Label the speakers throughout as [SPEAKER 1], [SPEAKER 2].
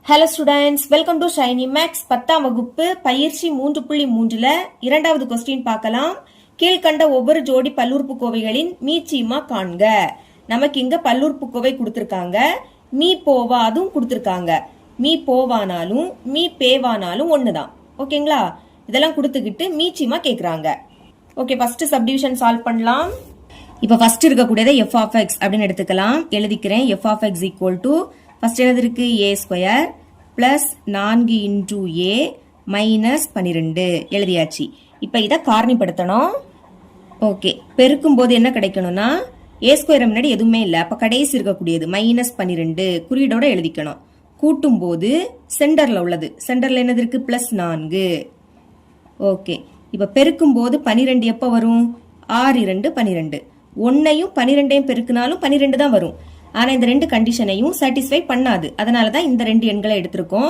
[SPEAKER 1] Hello students, welcome to Shiny Max 10ஆம் வகுப்பு பயிற்சி 3.3ல இரண்டாவது கொஸ்டின் பார்க்கலாம். கீழ்கண்ட ஒவ்வொரு ஜோடி பல்லுறுப்புக்கோவைகளின் மீச்சீமா காண்க. நமக்கு இங்க பல்லுறுப்புக்கோவை கொடுத்திருக்காங்க, மீ போவாதும் கொடுத்திருக்காங்க. மீ போவானாலும் மீ பேவானாலும் ஒண்ணுதான். ஓகேங்களா? இதெல்லாம் கொடுத்துக்கிட்டு மீச்சீமா கேக்குறாங்க. ஓகே, ஃபர்ஸ்ட் சப்டிவிஷன் சால்வ் பண்ணலாம். இப்ப ஃபர்ஸ்ட் இருக்கக்கூடியதை f of x அப்படின்னு எடுத்துக்கலாம். எழுதிக்கிறேன். f of x equal to first என்னது இருக்கு? a square plus 4 into a minus 12 எழுதியாச்சு. இப்ப இதை காரணிப்படுத்தணும். ஓகே, பெருக்கும் போது என்ன கிடைக்கணும்னா a ஸ்கொயர் முன்னாடி எதுவுமே இல்லை, அப்ப கடைசி இருக்கக்கூடியது மைனஸ் 12 குறியீடோட எழுதிக்கணும். கூட்டும் போது சென்டர்ல உள்ளது, சென்டர்ல என்னது இருக்கு? பிளஸ் 4. ஓகே, இப்ப பெருக்கும் போது 12 எப்ப வரும்? 6 2 12. 1ஐயும் 12ஐயும் பெருக்கினாலும் 12 தான் வரும். ஆனா இந்த ரெண்டு கண்டிஷனையும் சாட்டிஸ்ஃபை பண்ணாது. அதனாலதான் இந்த ரெண்டு எண்களை எடுத்திருக்கோம்.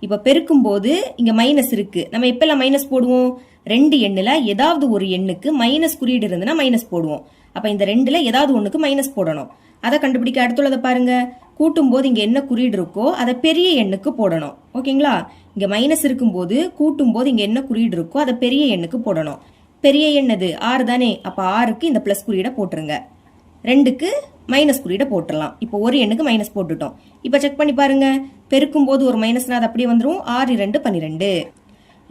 [SPEAKER 1] இப்ப பெருக்கும் போது இங்க மைனஸ் இருக்கு. நம்ம எப்பெல்லாம் மைனஸ் போடுவோம்? ரெண்டு எண்ணுல ஏதாவது ஒரு எண்ணுக்கு மைனஸ் குறியீடு இருந்துன்னா மைனஸ் போடுவோம். அப்ப இந்த ரெண்டுல ஏதாவது ஒண்ணுக்கு மைனஸ் போடணும். அதை கண்டுபிடிக்க அடுத்துள்ளதை பாருங்க. கூட்டும் போது இங்க என்ன குறியீடு இருக்கோ அதை பெரிய எண்ணுக்கு போடணும். ஓகேங்களா? இங்க மைனஸ் இருக்கும் போது கூட்டும் போது இங்க என்ன குறியீடு இருக்கோ அதை பெரிய எண்ணுக்கு போடணும். பெரிய எண் அது 6 தானே, அப்ப 6க்கு இந்த பிளஸ் குறியீடை போட்டுருங்க, 2க்கு மைனஸ் குறியீடை போட்டுடலாம். இப்போ ஒரு எண்ணுக்கு மைனஸ் போட்டுட்டோம். இப்ப செக் பண்ணி பாருங்க. பெருக்கும் போது ஒரு மைனஸ்னா அது அப்படியே வந்துடும். 6 2 12.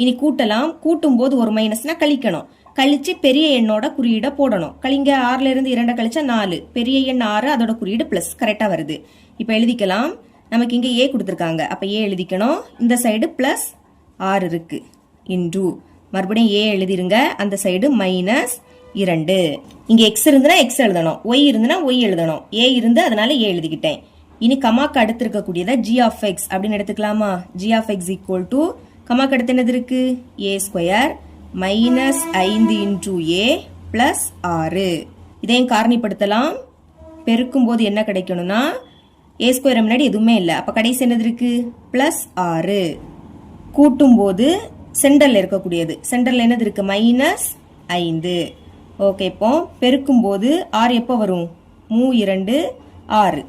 [SPEAKER 1] இனி கூட்டலாம். கூட்டும் போது ஒரு மைனஸ்னா கழிக்கணும். கழிச்சு பெரிய எண்ணோட குறியீடை போடணும். கழிங்க. 6ல இருந்து 2 கழிச்சா 4. பெரிய எண் 6, அதோட குறியீடு பிளஸ் கரெக்டா வருது. இப்ப எழுதிக்கலாம். நமக்கு இங்க ஏ கொடுத்துருக்காங்க, அப்ப ஏ எழுதிக்கணும். இந்த சைடு பிளஸ் 6 இருக்கு இன்டூ மறுபடியும் ஏ எழுதிருங்க. அந்த சைடு மைனஸ் 2. இங்க எக்ஸ் இருந்துனா எக்ஸ் எழுதணும், ஒய் இருந்துனா ஒய் எழுதணும். ஏ இருந்து அதனால ஏ எழுதிக்கிட்டேன். இனி கமாக்கு அடுத்து இருக்கக்கூடியதை ஜி ஆஃப் எக்ஸ் அப்படின்னு எடுத்துக்கலாமா? G of X equal to கமாக்கு அடுத்து என்னது இருக்கு? A square minus 5 into A plus 6. இதையும் காரணிப்படுத்தலாம். பெருக்கும் போது என்ன கிடைக்கணும்னா ஏ ஸ்கொயர் முன்னாடி எதுவுமே இல்லை, அப்ப கடைசி என்னது இருக்கு? பிளஸ் 6. கூட்டும் போது சென்டர்ல இருக்கக்கூடியது, சென்டர்ல என்னது இருக்கு? மைனஸ் 5. ஓகே, இப்போ பெருக்கும் போது 6 எப்போ வரும்? 3 2 6.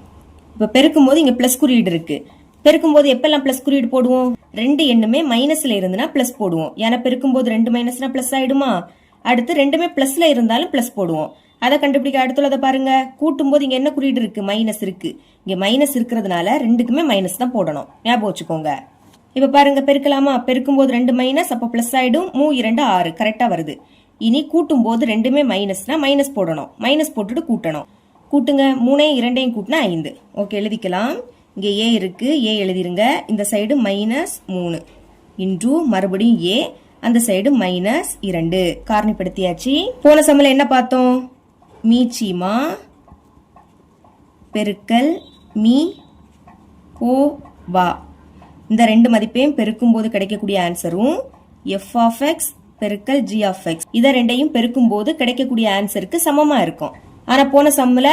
[SPEAKER 1] இப்ப பெருக்கும் போது இங்க பிளஸ் குறியீடு இருக்கு. பெருக்கும் போது எப்பெல்லாம் பிளஸ் குறியீடு போடுவோம்? ரெண்டு எண்ணுமே மைனஸ்ல இருந்துனா பிளஸ் போடுவோம். ஏன்னா பெருக்கும் போது 2 மைனஸ்னா பிளஸ் ஆயிடுமா? அடுத்து ரெண்டுமே பிளஸ்ல இருந்தாலும் பிளஸ் போடுவோம். அதை கண்டுபிடிக்க அடுத்துள்ளதை பாருங்க. கூட்டும் போது இங்க என்ன குறியீடு இருக்கு? மைனஸ் இருக்கு. இங்க மைனஸ் இருக்கிறதுனால ரெண்டுக்குமே மைனஸ் தான் போடணும், ஞாபகம் வச்சுக்கோங்க. இப்ப பாருங்க, பெருக்கலாமா? பெருக்கும் போது 2 மைனஸ், அப்ப பிளஸ் ஆயிடும். 3 2 6 கரெக்டா வருது. இனி கூட்டும் போது ரெண்டுமே மைனஸ்னா மைனஸ் போடணும். மைனஸ் போட்டுட்டு கூட்டணும். கூட்டுங்க. 3ஐயும் 2ஐயும் கூட்டினா 5. ஓகே, எழுதிக்கலாம். இங்க ஏ இருக்கு, ஏ எழுதிருங்க. இந்த சைடு மைனஸ் 3 இன்டூ மறுபடியும் ஏ, அந்த சைடு மைனஸ் 2 காரணிப்படுத்தியாச்சு. போன சமல என்ன பார்த்தோம்? மீச்சீமா பெருக்கல் மீ போவா. இந்த ரெண்டு மதிப்பையும் பெருக்கும் போது கிடைக்கக்கூடிய ஆன்சரும் எஃப் ஆஃப் எக்ஸ் பெருக்கல் ஜி ஆஃப் எக்ஸ். இதை ரெண்டையும் பெருக்கும் போது கிடைக்கக்கூடிய ஆன்சருக்கு சமமா இருக்கும். ஆனா போன சம்ல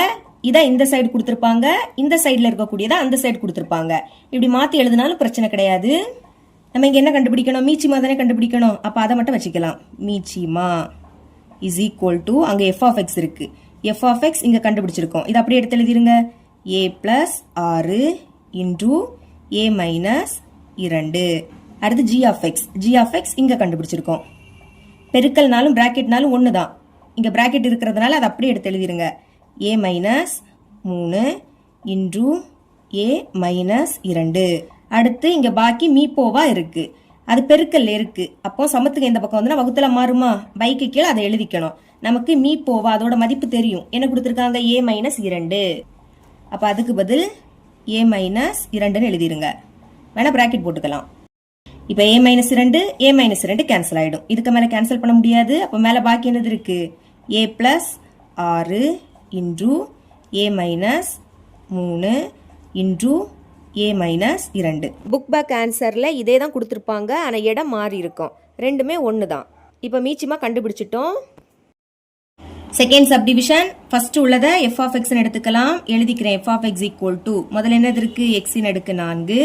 [SPEAKER 1] இதை இந்த சைடு கொடுத்திருப்பாங்க, இந்த சைடுல இருக்கக்கூடியதை அந்த சைடு கொடுத்திருப்பாங்க. இப்படி மாத்தி எழுதினாலும் பிரச்சனை கிடையாது. நம்ம இங்க என்ன கண்டுபிடிக்கணும்? மீச்சீமா தானே கண்டுபிடிக்கணும். அப்ப அதை மட்டும் வச்சுக்கலாம். மீச்சீமா இஸ் ஈக்குவல் டு அங்க எஃப் ஆஃப் எக்ஸ் இருக்கு, எஃப் ஆஃப் எக்ஸ் இங்க கண்டுபிடிச்சிருக்கோம். இதை அப்படியே எடுத்து எழுதிருங்க. A plus 6 into a minus 2. அடுத்து g of x, g of x இங்க கண்டுபிடிச்சிருக்கோம். பெருக்கல்னாலும் பிராக்கெட்னாலும் ஒண்ணுதான். இங்க பிராக்கெட் இருக்கிறதுனால அதை அப்படியே எடுத்து எழுதிருங்க. ஏ மைனஸ் 3 இன்டூ ஏ மைனஸ் 2. அடுத்து இங்க பாக்கி மீப்போவா இருக்கு, அது பெருக்கல்ல இருக்கு. அப்போ சமத்துக்கு இந்த பக்கம் வந்து வகுத்துல மாறுமா? பைக்கு கீழே அதை எழுதிக்கணும். நமக்கு மீப்போவா அதோட மதிப்பு தெரியும். என்ன கொடுத்துருக்காங்க? ஏ மைனஸ் 2. அப்ப அதுக்கு பதில் ஏ மைனஸ் 2 எழுதிருங்க. வேணா பிராக்கெட் போட்டுக்கலாம். இப்ப ஏ மைனஸ் 2 ஏ மைனஸ் 2 கேன்சல் ஆயிடும். இதுக்கு மேல கேன்சல் பண்ண முடியாது. அப்ப மேல பாக்கி என்னது இருக்கு? ஏ plus 6 into a minus 3 into a minus 2. Book back ஆன்சர்ல இதே தான் கொடுத்துருப்பாங்க, ஆனா இடம் மாறி இருக்கும். ரெண்டுமே ஒன்று தான். இப்ப மீச்சமா கண்டுபிடிச்சிட்டோம். Second subdivision. ஃபர்ஸ்ட் உள்ளதை எஃப் ஆஃப் எக்ஸ் எடுத்துக்கலாம். எழுதிக்கிறேன். F of X equal to முதல்ல என்னது இருக்கு? எக்ஸின் அடுக்கு 4,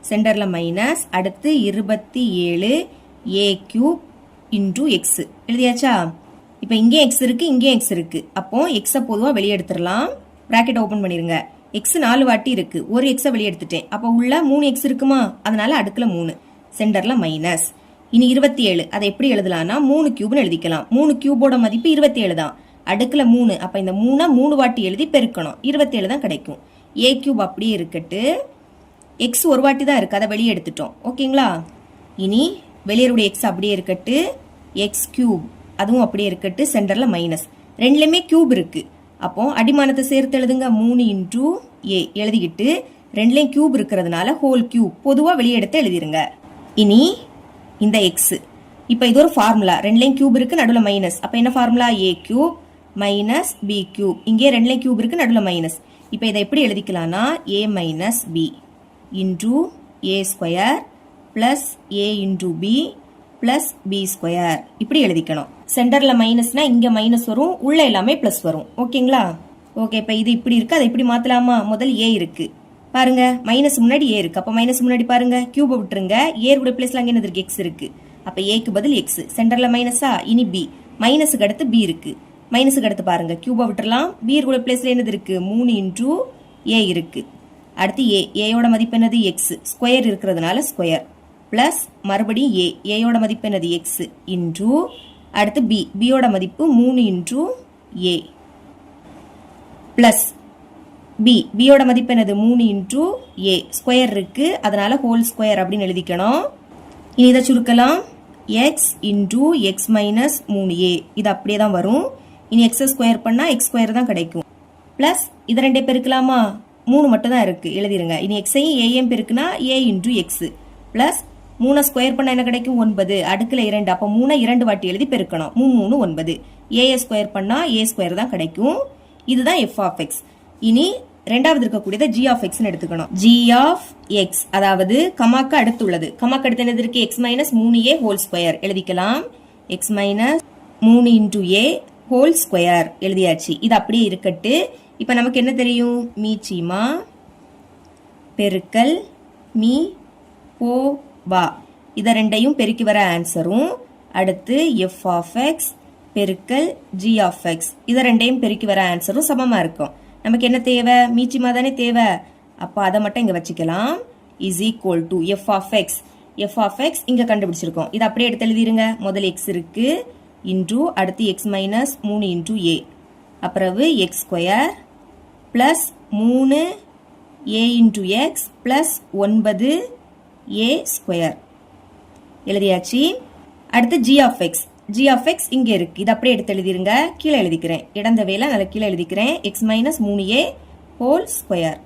[SPEAKER 1] சென்டர்ல மைனஸ், அடுத்து 27 ஏ கியூப் இன்டூ எக்ஸ் எழுதியாச்சா? இப்ப இங்கே எக்ஸ் இருக்கு, இங்கே எக்ஸ் இருக்கு. அப்போ எக்ஸ பொதுவா வெளியே எடுத்துடலாம். பிராக்கெட் ஓபன் பண்ணிருங்க. எக்ஸ் 4 வாட்டி இருக்கு, ஒரு எக்ஸை வெளியே எடுத்துட்டேன், அப்போ உள்ள 3 எக்ஸ் இருக்குமா, அதனால அடுக்குல 3, சென்டர்ல மைனஸ். இனி 27, அதை எப்படி எழுதலாம்னா 3 கியூப்னு எழுதிக்கலாம். 3 கியூபோட மதிப்பு 27 தான், அடுக்குல 3, அப்ப இந்த 3 வாட்டி எழுதி பெருக்கணும், 27 தான் கிடைக்கும். ஏ கியூப் அப்படியே இருக்கட்டு, எக்ஸ் ஒரு வாட்டி தான் இருக்கு, அதை வெளியே எடுத்துட்டோம். ஓகேங்களா? இனி வெளியருடைய எக்ஸ் அப்படியே இருக்கட்டு, எக்ஸ் கியூப் அதுவும் அப்படியே இருக்கட்டு, சென்டர்ல மைனஸ். ரெண்டுலயுமே கியூப் இருக்கு, அப்போ அடிமானத்தை சேர்த்து எழுதுங்க. 3 இன்டூ ஏ எழுதிக்கிட்டு ரெண்டுலயும் கியூப் இருக்கிறதுனால ஹோல் கியூப் பொதுவா வெளியே எடுத்து எழுதிருங்க. இனி இந்த எக்ஸ், இப்போ இது ஒரு ஃபார்முலா, ரெண்டுலயும் கியூப் இருக்கு, நடுவில் மைனஸ். அப்போ என்ன formula? A cube minus B cube. இங்கே ரெண்டுலயும் கியூப் இருக்கு, நடுவில் மைனஸ். இப்போ இதை எப்படி எழுதிக்கலாம்னா A minus B into A square plus A into B plus B square, இப்படி எழுதிக்கணும். சென்டர்ல மைனஸ்னா இங்க மைனஸ் வரும், உள்ள எல்லாமே பிளஸ் வரும். ஓகேங்களா? ஓகே, இப்போ இது இப்படி இருக்கு, அதை இப்படி மாத்தலாமா? முதல் ஏ இருக்கு பாருங்க, மைனஸ் முன்னாடி ஏ இருக்கு, அப்ப மைனஸ் முன்னாடி பாருங்க கியூபை விட்டுருங்க, ஏ கூட பிளேஸ்ல அங்க என்ன இருக்கு? எக்ஸ் இருக்கு, அப்ப ஏக்கு பதில் எக்ஸ், சென்டர்ல மைனஸா. இனி பி, மைனஸுக்கு அடுத்து பி இருக்கு, மைனஸுக்கு அடுத்து பாருங்க கியூபை விட்டுறலாம், பி கூட பிளேஸ்ல என்னது இருக்கு? 3 இன்டூ ஏ இருக்கு. அடுத்து ஏ, ஏயோட மதிப்பு என்னது? எக்ஸ், ஸ்கொயர் இருக்கிறதுனால ஸ்கொயர், பிளஸ் மறுபடியும் ஏ, ஏயோட மதிப்பு என்னது? எக்ஸ் இன்டூ அடுத்து பி, பியோட மதிப்பு 3 இன்டூ ஏ பிளஸ் பி, பியோட மதிப்பு என்னது? 3 இன்டூ ஏ, ஸ்கொயர் இருக்கு அதனால ஹோல் ஸ்கொயர் அப்படின்னு எழுதிக்கணும். இனி இதை சுருக்கலாம், X into X minus 3a, இது அப்படியே தான் வரும். இனி எக்ஸ் ஸ்கொயர் பண்ணா எக்ஸ் ஸ்கொயர் தான் கிடைக்கும். பிளஸ் இதை ரெண்டே பெருக்கலாமா? 3 மட்டும் தான் இருக்கு, எழுதிருங்க. இனி எக்ஸையும் ஏஎம் பெருக்குனா A into X plus 3 square பண்ணா என்ன கிடைக்கும்? 9, அடுக்குல 2, அப்போ 3 2 வாட்டி எழுதி பெருக்கணும். 3 3 9, ஏ ஸ்கொயர் பண்ணா ஏ ஸ்கொயர் தான் கிடைக்கும். இதுதான் எஃப் ஆஃப் எக்ஸ். இனி ரெண்டாவது இருக்கக்கூடியதை ஜி ஆஃப் எக்ஸ் எடுத்துக்கணும். ஜி ஆஃப் எக்ஸ், அதாவது கமாக்கு அடுத்துள்ளது, கமாக்கு அடுத்து என்னது இருக்கு? X minus 3a whole square எழுதிக்கலாம். எக்ஸ் மைனஸ் 3 இன்டூ ஏ ஹோல் ஸ்கொயர் எழுதியாச்சு. இது அப்படியே இருக்கட்டு. இப்ப நமக்கு என்ன தெரியும்? மீச்சிமா பெருக்கல் மீ போ வா, இதை ரெண்டையும் பெருக்கி வர ஆன்சரும், அடுத்து எஃப் ஆஃப் எக்ஸ் பெருக்கல் ஜி ஆஃப் எக்ஸ், இதை ரெண்டையும் பெருக்கி வர ஆன்சரும் சமமா இருக்கும். நமக்கு என்ன தேவை? மீச்சிமா தானே தேவை, அப்போ அதை மட்டும் இங்க வச்சுக்கலாம். Is equal to f of x, f of x இங்க கண்டுபிடிச்சிருக்கோம், இது அப்படியே எடுத்து எழுதிருங்க. முதல் எக்ஸ் இருக்கு இன்டூ அடுத்து எக்ஸ் மைனஸ் 3 இன்டூ ஏ, அப்புறம் x square plus 3 a into X plus 9 a square எழுதியாச்சு. அடுத்து g of x, g of x இங்க இருக்கு, இது அப்படியே எடுத்து எழுதிருங்க. கீழே எழுதிக்கிறேன், இடந்தவையில நல்ல கீழே எழுதிக்கிறேன். X minus 3a whole square.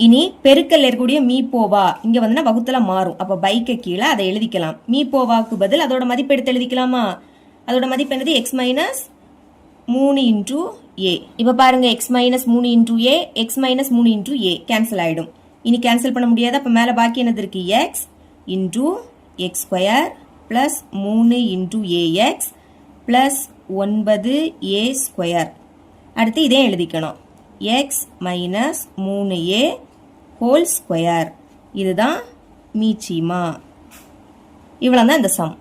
[SPEAKER 1] இனி பெருக்கல் இருக்கக்கூடிய மீ போவா இங்க வந்து வகுத்துல மாறும், அப்ப பைக்கு கீழே அதை எழுதிக்கலாம். மீ போவாக்கு பதில் அதோட மதிப்பு எடுத்து எழுதிக்கலாமா? அதோட மதிப்பு என்னது? எக்ஸ் மைனஸ் 3 இன்டூ ஏ. இப்ப பாருங்க, எக்ஸ் மைனஸ் 3 இன்டூ ஏ, எக்ஸ் மைனஸ் 3 இன்டூ ஏ கேன்சல் ஆயிடும். இனி கேன்சல் பண்ண முடியாது, அப்ப மேல பாக்கி என்னது இருக்கு? X into x square plus 3 into a x plus 9 a square. அடுத்து இதே எழுதிக்கணும், X minus 3a whole square. இதுதான் மீச்சிமா. இவ்வளவுதான் இந்த சம்.